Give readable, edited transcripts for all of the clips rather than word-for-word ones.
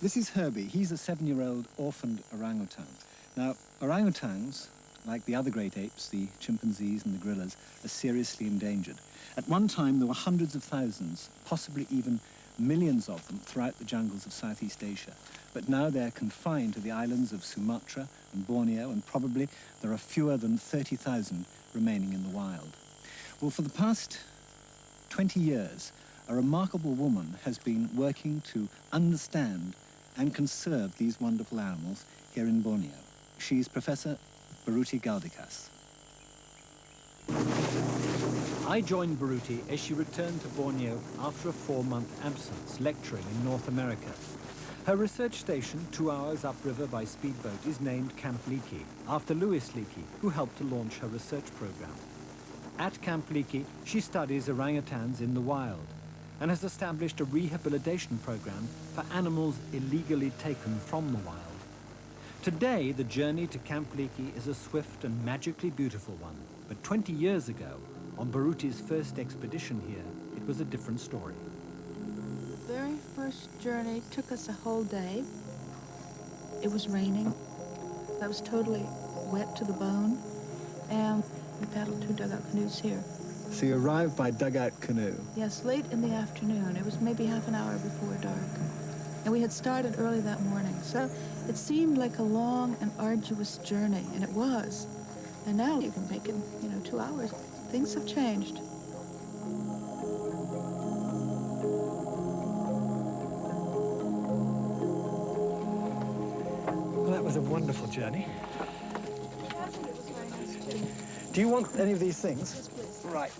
This is Herbie. He's a 7-year-old orphaned orangutan. Now, orangutans, like the other great apes, the chimpanzees and the gorillas, are seriously endangered. At one time, there were hundreds of thousands, possibly even millions of them throughout the jungles of Southeast Asia. But now they're confined to the islands of Sumatra and Borneo, and probably there are fewer than 30,000 remaining in the wild. Well, for the past 20 years, a remarkable woman has been working to understand and conserve these wonderful animals here in Borneo. She's Professor Baruti Galdikas. I joined Baruti as she returned to Borneo after a 4-month absence, lecturing in North America. Her research station, 2 hours upriver by speedboat, is named Camp Leakey, after Louis Leakey, who helped to launch her research program. At Camp Leakey, she studies orangutans in the wild and has established a rehabilitation program for animals illegally taken from the wild. Today, the journey to Camp Leakey is a swift and magically beautiful one. But 20 years ago, on Baruti's first expedition here, it was a different story. The very first journey took us a whole day. It was raining. I was totally wet to the bone. And we paddled 2 dugout canoes here. So you arrived by dugout canoe? Yes, late in the afternoon. It was maybe half an hour before dark. And we had started early that morning. So it seemed like a long and arduous journey, and it was. And now you can make it, 2 hours. Things have changed. Well, that was a wonderful journey. Yes, it was very nice too. Do you want any of these things? Yes, please. Right.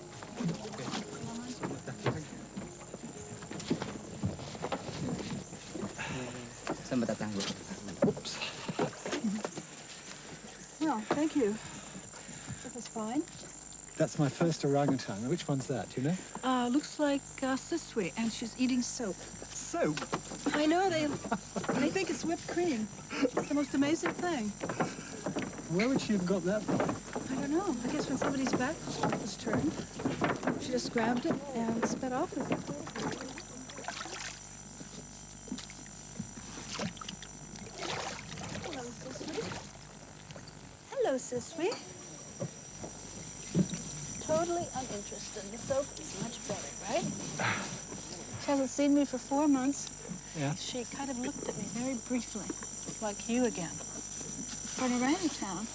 Oops. Well, thank you. This is fine. That's my first orangutan. Which one's that, do you know? Looks like Siswi, and she's eating soap. Soap? I know, they think it's whipped cream. It's the most amazing thing. Where would she have got that from? I don't know. I guess when somebody's back was turned, she just grabbed it and sped off with it. Hello, Siswi. Totally uninterested. The soap is much better, right? She hasn't seen me for 4 months. Yeah. She kind of looked at me very briefly, like you again. For an orangutan,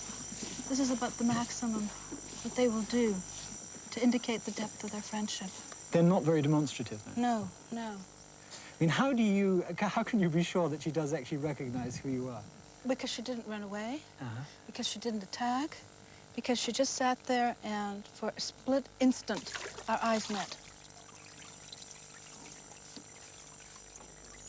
this is about the maximum that they will do to indicate the depth of their friendship. They're not very demonstrative, then? No, no. I mean, how can you be sure that she does actually recognize who you are? Because she didn't run away, Uh-huh. because she didn't attack, because she just sat there and for a split instant, our eyes met.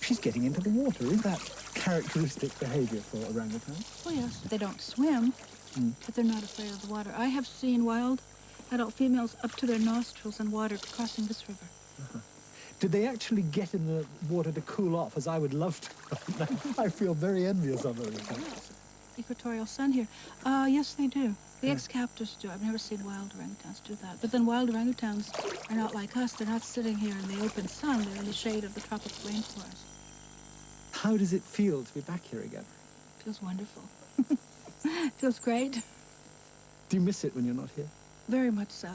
She's getting into the water. Is that characteristic behavior for orangutans? Oh, yes. They don't swim, but they're not afraid of the water. I have seen wild adult females up to their nostrils in water crossing this river. Uh-huh. Did they actually get in the water to cool off, as I would love to? I feel very envious of her. Yes. Equatorial sun here. Yes, they do. The ex-captives do. I've never seen wild orangutans do that. But then wild orangutans are not like us. They're not sitting here in the open sun. They're in the shade of the tropical rainforest. How does it feel to be back here again? It feels wonderful. It feels great. Do you miss it when you're not here? Very much so.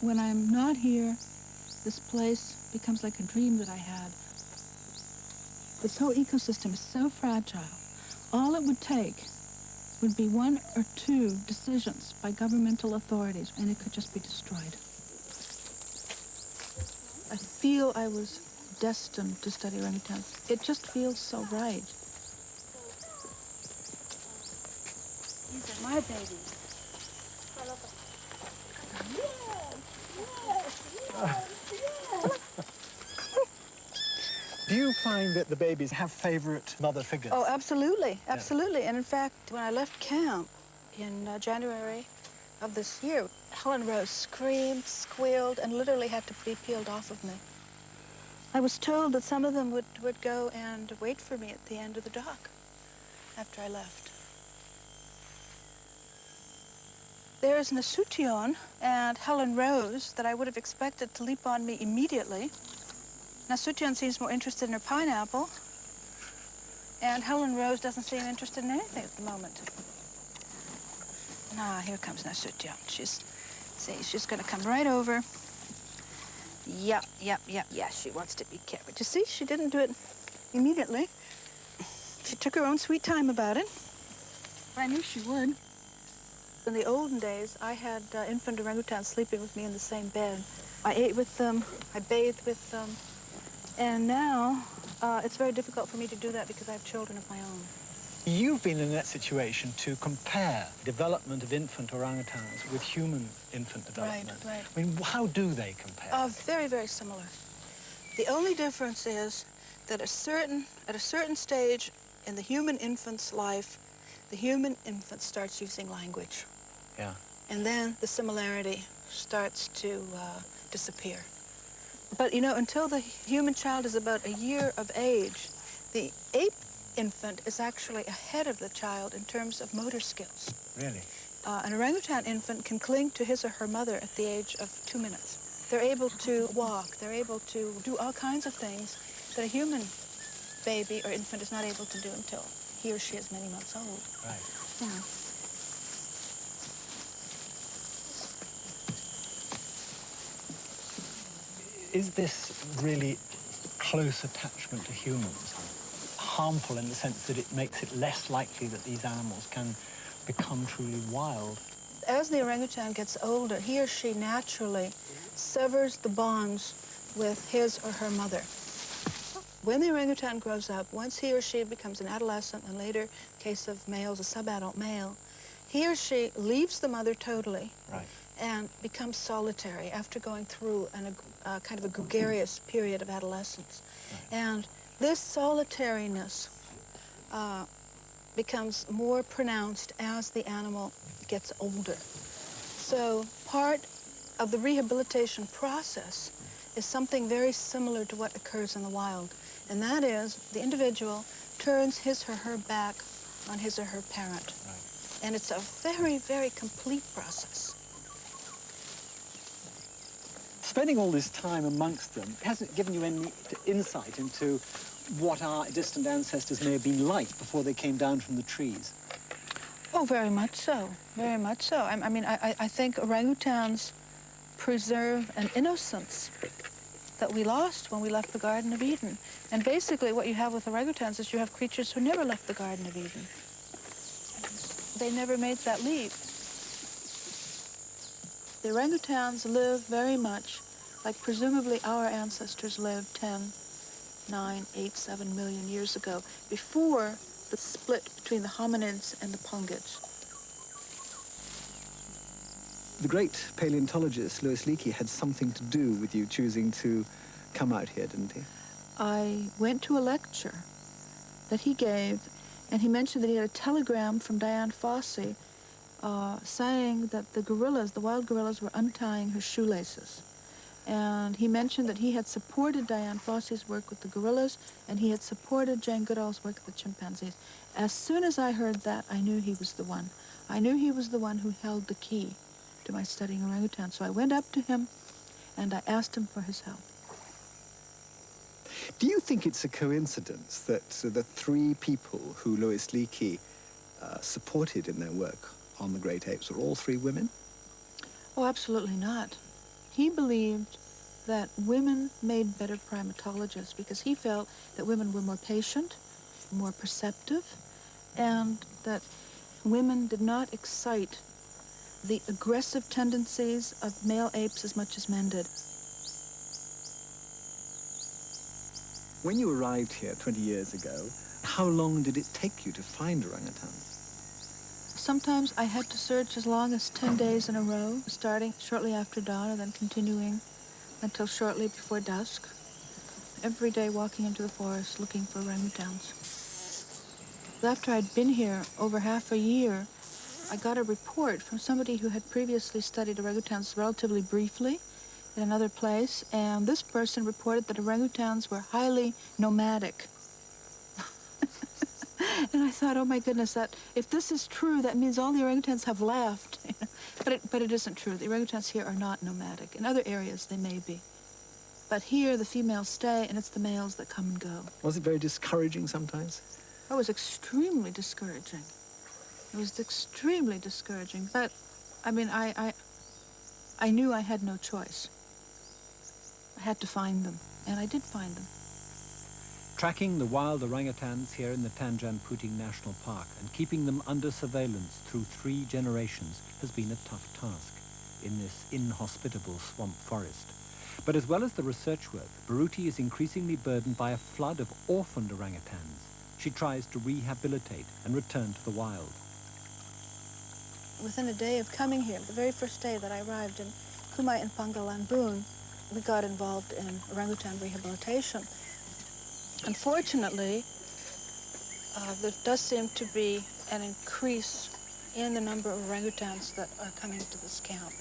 When I'm not here, this place becomes like a dream that I had. This whole ecosystem is so fragile. All it would take would be 1 or 2 decisions by governmental authorities, and it could just be destroyed. I feel I was destined to study orangutans. It just feels so right. These are my babies. Do you find that the babies have favorite mother figures? Oh, absolutely, absolutely. Yeah. And in fact, when I left camp in January of this year, Helen Rose screamed, squealed, and literally had to be peeled off of me. I was told that some of them would go and wait for me at the end of the dock after I left. There's Nasution and Helen Rose that I would have expected to leap on me immediately. Nasution seems more interested in her pineapple. And Helen Rose doesn't seem interested in anything at the moment. Ah, here comes Nasution. She's going to come right over. Yep. Yeah, she wants to be kept. But you see, she didn't do it immediately. She took her own sweet time about it. I knew she would. In the olden days, I had infant orangutans sleeping with me in the same bed. I ate with them, I bathed with them, and now it's very difficult for me to do that because I have children of my own. You've been in that situation to compare development of infant orangutans with human infant development. Right. I mean, how do they compare? Very, very similar. The only difference is that at a certain stage in the human infant's life, the human infant starts using language. Yeah. And then the similarity starts to disappear. But, you know, until the human child is about a year of age, the ape infant is actually ahead of the child in terms of motor skills. Really? An orangutan infant can cling to his or her mother at the age of 2 minutes. They're able to walk. They're able to do all kinds of things that a human baby or infant is not able to do until he or she is many months old. Right. Yeah. Is this really close attachment to humans harmful in the sense that it makes it less likely that these animals can become truly wild? As the orangutan gets older, he or she naturally severs the bonds with his or her mother. When the orangutan grows up, once he or she becomes an adolescent, and later, case of males, a subadult male, he or she leaves the mother totally. Right. And becomes solitary after going through kind of a gregarious period of adolescence. Right. And this solitariness becomes more pronounced as the animal gets older. So part of the rehabilitation process is something very similar to what occurs in the wild. And that is the individual turns his or her back on his or her parent. Right. And it's a very, very complete process. Spending all this time amongst them, hasn't it given you any insight into what our distant ancestors may have been like before they came down from the trees? Oh, very much so. Very much so. I think orangutans preserve an innocence that we lost when we left the Garden of Eden. And basically what you have with orangutans is you have creatures who never left the Garden of Eden. They never made that leap. The orangutans live very much like presumably our ancestors lived 10, 9, 8, 7 million years ago, before the split between the hominids and the pungids. The great paleontologist Louis Leakey had something to do with you choosing to come out here, didn't he? I went to a lecture that he gave, and he mentioned that he had a telegram from Dian Fossey saying that the wild gorillas were untying her shoelaces. And he mentioned that he had supported Dian Fossey's work with the gorillas, and he had supported Jane Goodall's work with the chimpanzees. As soon as I heard that, I knew he was the one. I knew he was the one who held the key to my studying orangutan. So I went up to him, and I asked him for his help. Do you think it's a coincidence that the three people who Louis Leakey supported in their work on the great apes were all three women? Oh, absolutely not. He believed that women made better primatologists because he felt that women were more patient, more perceptive, and that women did not excite the aggressive tendencies of male apes as much as men did. When you arrived here 20 years ago, how long did it take you to find orangutans? Sometimes I had to search as long as 10 days in a row, starting shortly after dawn and then continuing until shortly before dusk. Every day walking into the forest looking for orangutans. After I'd been here over half a year, I got a report from somebody who had previously studied orangutans relatively briefly in another place, and this person reported that orangutans were highly nomadic. And I thought, oh my goodness, that if this is true, that means all the orangutans have left. But it isn't true. The orangutans here are not nomadic. In other areas, they may be. But here, the females stay, and it's the males that come and go. Was it very discouraging sometimes? That was extremely discouraging. It was extremely discouraging. But, I mean, I knew I had no choice. I had to find them, and I did find them. Tracking the wild orangutans here in the Tanjung Puting National Park and keeping them under surveillance through 3 generations has been a tough task in this inhospitable swamp forest. But as well as the research work, Baruti is increasingly burdened by a flood of orphaned orangutans. She tries to rehabilitate and return to the wild. Within a day of coming here, the very first day that I arrived in Kumai and Pangkalambun, we got involved in orangutan rehabilitation. Unfortunately, there does seem to be an increase in the number of orangutans that are coming to this camp.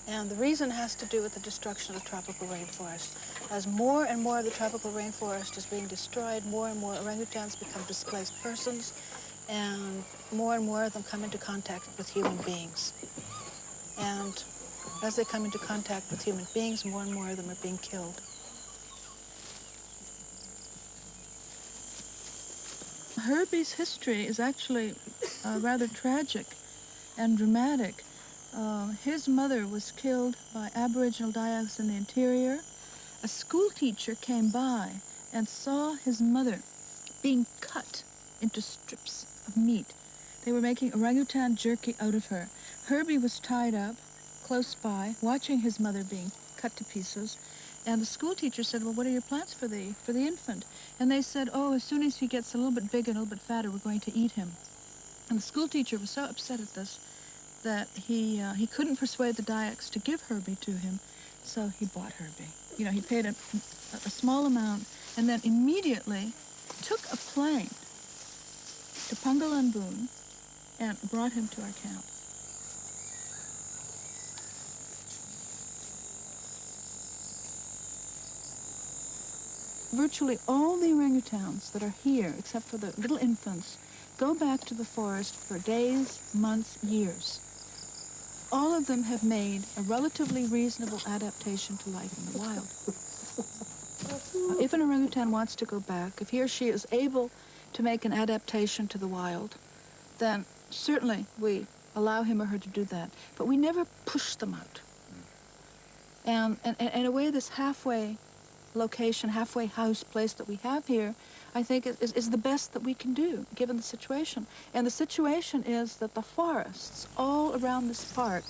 And the reason has to do with the destruction of the tropical rainforest. As more and more of the tropical rainforest is being destroyed, more and more orangutans become displaced persons, and more of them come into contact with human beings. And as they come into contact with human beings, more and more of them are being killed. Herbie's history is actually rather tragic and dramatic. His mother was killed by Aboriginal Dayaks in the interior. A school teacher came by and saw his mother being cut into strips of meat. They were making orangutan jerky out of her. Herbie was tied up close by, watching his mother being cut to pieces. And the school teacher said, well, what are your plans for the infant? And they said, oh, as soon as he gets a little bit bigger and a little bit fatter, we're going to eat him. And the school teacher was so upset at this that he couldn't persuade the Dayaks to give Herbie to him, so he bought Herbie. You know, he paid a small amount and then immediately took a plane to Pangkalambun and brought him to our camp. Virtually all the orangutans that are here, except for the little infants, go back to the forest for days, months, years. All of them have made a relatively reasonable adaptation to life in the wild. If an orangutan wants to go back, if he or she is able to make an adaptation to the wild, then certainly we allow him or her to do that. But we never push them out. And in a way, this halfway location, halfway house place that we have here, I think is the best that we can do, given the situation. And the situation is that the forests all around this park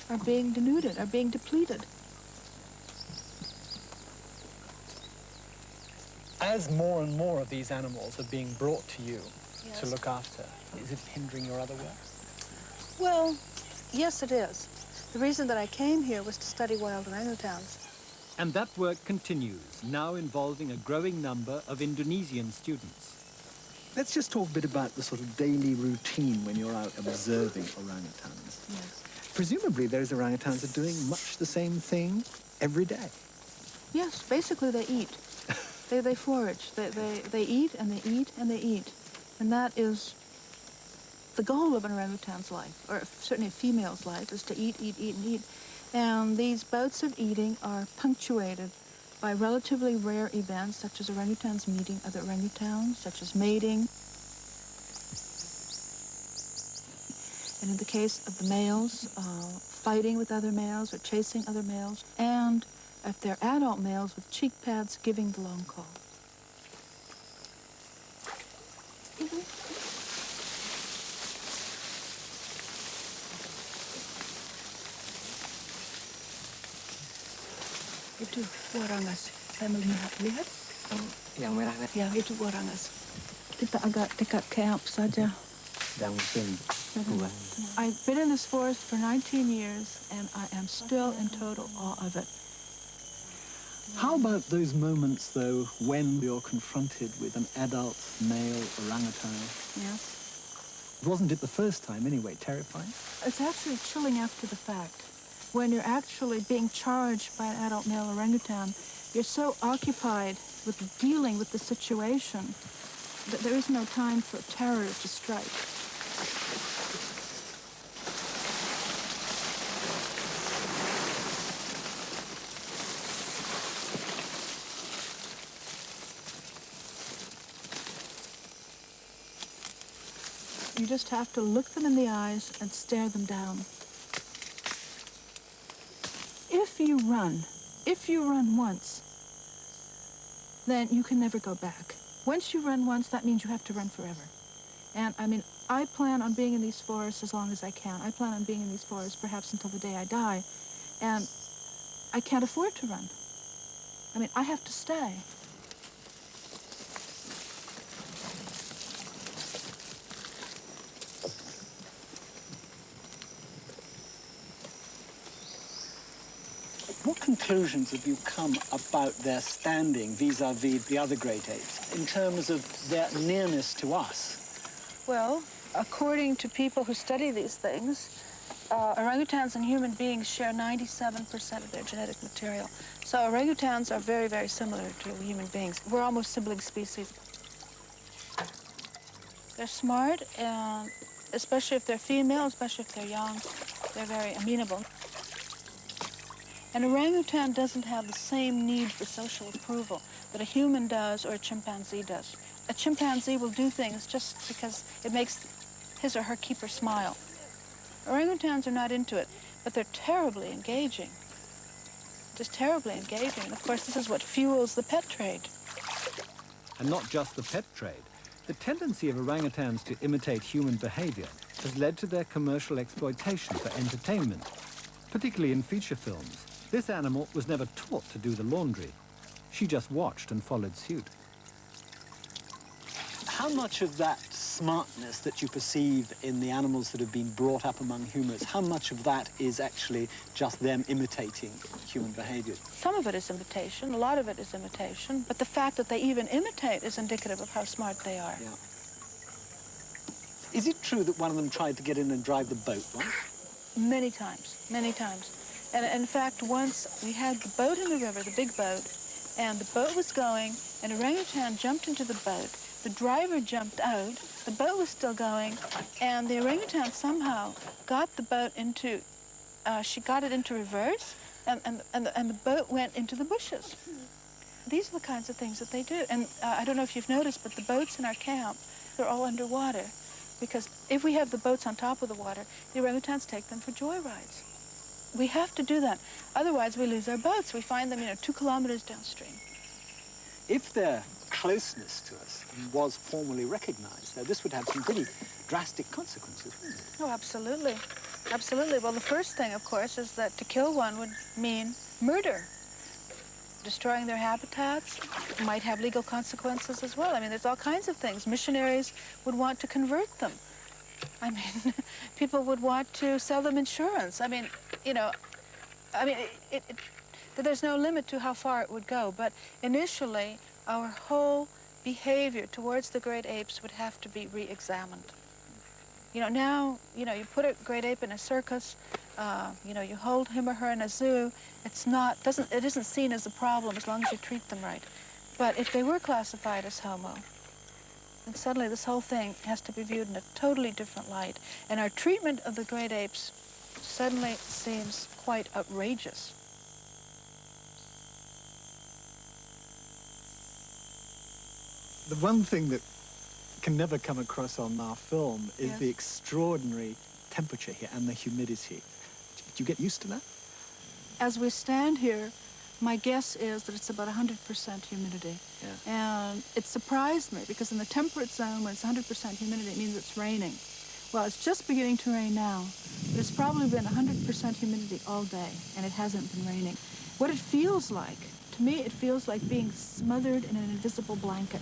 are being denuded, are being depleted. As more and more of these animals are being brought to you Yes. to look after, is it hindering your other work? Well, yes, it is. The reason that I came here was to study wild orangutans. And that work continues, now involving a growing number of Indonesian students. Let's just talk a bit about the sort of daily routine when you're out observing orangutans. Yes. Presumably those orangutans are doing much the same thing every day. Yes, basically they eat. They forage. They eat and they eat and they eat. And that is the goal of an orangutan's life, or certainly a female's life, is to eat, eat, eat, and eat. And these bouts of eating are punctuated by relatively rare events, such as orangutans meeting other orangutans, such as mating. And in the case of the males, fighting with other males or chasing other males. And if they're adult males, with cheek pads, giving the long call. Itu warangas. Saya melihat. Lihat? Yang merah kan? Ya, itu warangas. Kita agak dekat camp saja. Sedang musim buah. I've been in this forest for 19 years, and I am still in total awe of it. How about those moments, though, when you're confronted with an adult male orangutan? Yes. Wasn't it the first time, anyway, terrifying? It's actually chilling after the fact. When you're actually being charged by an adult male orangutan, you're so occupied with dealing with the situation that there is no time for terror to strike. You just have to look them in the eyes and stare them down. If you run once, then you can never go back. Once you run once, that means you have to run forever. And I mean, I plan on being in these forests as long as I can. I plan on being in these forests perhaps until the day I die. And I can't afford to run. I mean, I have to stay. What conclusions have you come about their standing vis-à-vis the other great apes in terms of their nearness to us? Well, according to people who study these things, orangutans and human beings share 97% of their genetic material. So orangutans are very, very similar to human beings. We're almost sibling species. They're smart, and especially if they're female, especially if they're young, they're very amenable. An orangutan doesn't have the same need for social approval that a human does or a chimpanzee does. A chimpanzee will do things just because it makes his or her keeper smile. Orangutans are not into it, but they're terribly engaging. Just terribly engaging. And of course, this is what fuels the pet trade. And not just the pet trade. The tendency of orangutans to imitate human behavior has led to their commercial exploitation for entertainment, particularly in feature films. This animal was never taught to do the laundry. She just watched and followed suit. How much of that smartness that you perceive in the animals that have been brought up among humans, how much of that is actually just them imitating human behavior? Some of it is imitation, a lot of it is imitation, but the fact that they even imitate is indicative of how smart they are. Yeah. Is it true that one of them tried to get in and drive the boat once? Many times, many times. And in fact, once we had the boat in the river, the big boat, and the boat was going, an orangutan jumped into the boat, the driver jumped out, the boat was still going, and the orangutan somehow got the boat into, she got it into reverse, and the boat went into the bushes. These are the kinds of things that they do. And I don't know if you've noticed, but the boats in our camp, they're all underwater, because if we have the boats on top of the water, the orangutans take them for joyrides. We have to do that. Otherwise, we lose our boats. We find them, 2 kilometers downstream. If their closeness to us was formally recognized, though, this would have some pretty drastic consequences, wouldn't it? Oh, absolutely. Absolutely. Well, the first thing, of course, is that to kill one would mean murder. Destroying their habitats might have legal consequences as well. I mean, there's all kinds of things. Missionaries would want to convert them. I mean, people would want to sell them insurance. I mean, there's no limit to how far it would go. But initially, our whole behavior towards the great apes would have to be re-examined. Now, you put a great ape in a circus, you hold him or her in a zoo. It isn't seen as a problem as long as you treat them right. But if they were classified as homo, then suddenly this whole thing has to be viewed in a totally different light. And our treatment of the great apes suddenly seems quite outrageous. The one thing that can never come across on our film is Yes. the extraordinary temperature here and the humidity. Do you get used to that? As we stand here, my guess is that it's about 100% humidity. Yeah. And it surprised me because in the temperate zone, when it's 100% humidity, it means it's raining. Well, it's just beginning to rain now, but it's probably been 100% humidity all day, and it hasn't been raining. What it feels like, to me, it feels like being smothered in an invisible blanket.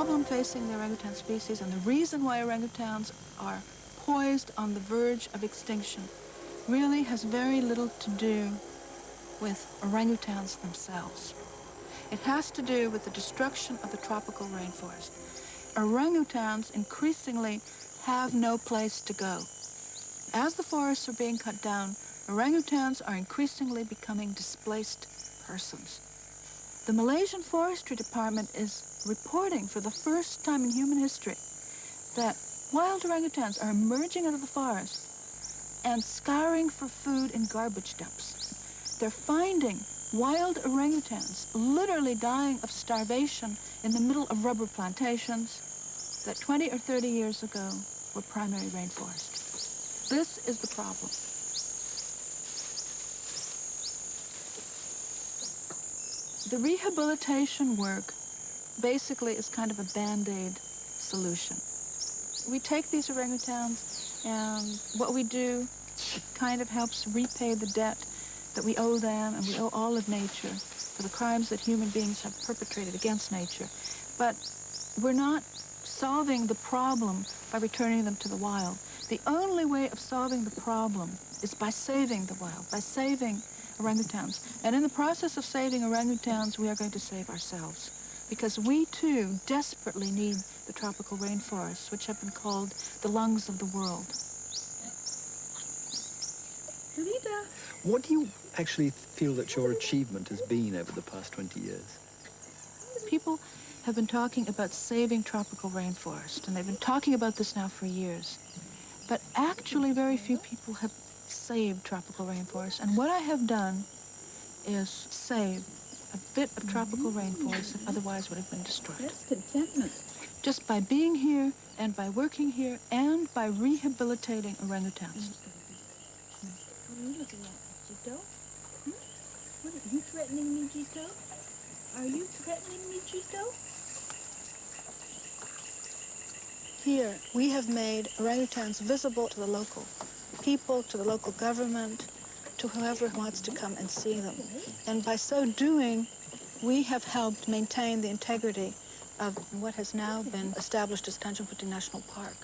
problem facing the orangutan species and the reason why orangutans are poised on the verge of extinction really has very little to do with orangutans themselves. It has to do with the destruction of the tropical rainforest. Orangutans increasingly have no place to go. As the forests are being cut down, orangutans are increasingly becoming displaced persons. The Malaysian Forestry Department is reporting for the first time in human history that wild orangutans are emerging out of the forest and scouring for food in garbage dumps. They're finding wild orangutans literally dying of starvation in the middle of rubber plantations that 20 or 30 years ago were primary rainforest. This is the problem. The rehabilitation work basically is kind of a Band-Aid solution. We take these orangutans and what we do kind of helps repay the debt that we owe them and we owe all of nature for the crimes that human beings have perpetrated against nature. But we're not solving the problem by returning them to the wild. The only way of solving the problem is by saving the wild, by saving orangutans. And in the process of saving orangutans, we are going to save ourselves, because we too desperately need the tropical rainforests, which have been called the lungs of the world. What do you actually feel that your achievement has been over the past 20 years? People have been talking about saving tropical rainforest, and they've been talking about this now for years. But actually, very few people have saved tropical rainforest. And what I have done is save a bit of tropical rainforest that otherwise would have been destroyed. That's contentment. Just by being here and by working here and by rehabilitating orangutans. What are you looking at, Jito? What are you threatening me, Jito? Are you threatening me, Jito? Here, we have made orangutans visible to the local people, to the local government, to whoever wants to come and see them. And by so doing, we have helped maintain the integrity of what has now been established as Tanjung Puting National Park.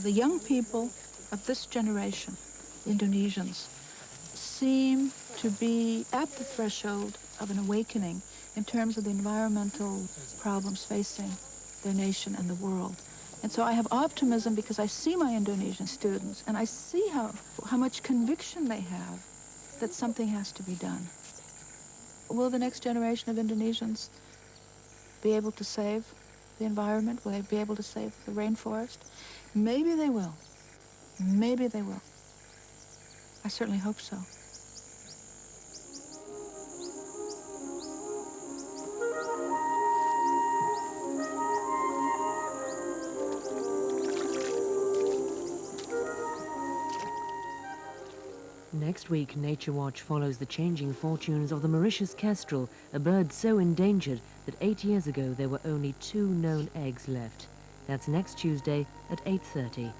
The young people of this generation, Indonesians, seem to be at the threshold of an awakening in terms of the environmental problems facing their nation and the world. And so I have optimism because I see my Indonesian students and I see how much conviction they have that something has to be done. Will the next generation of Indonesians be able to save the environment? Will they be able to save the rainforest? Maybe they will. Maybe they will. I certainly hope so. Next week, Nature Watch follows the changing fortunes of the Mauritius kestrel, a bird so endangered that 8 years ago there were only 2 known eggs left. That's next Tuesday at 8:30.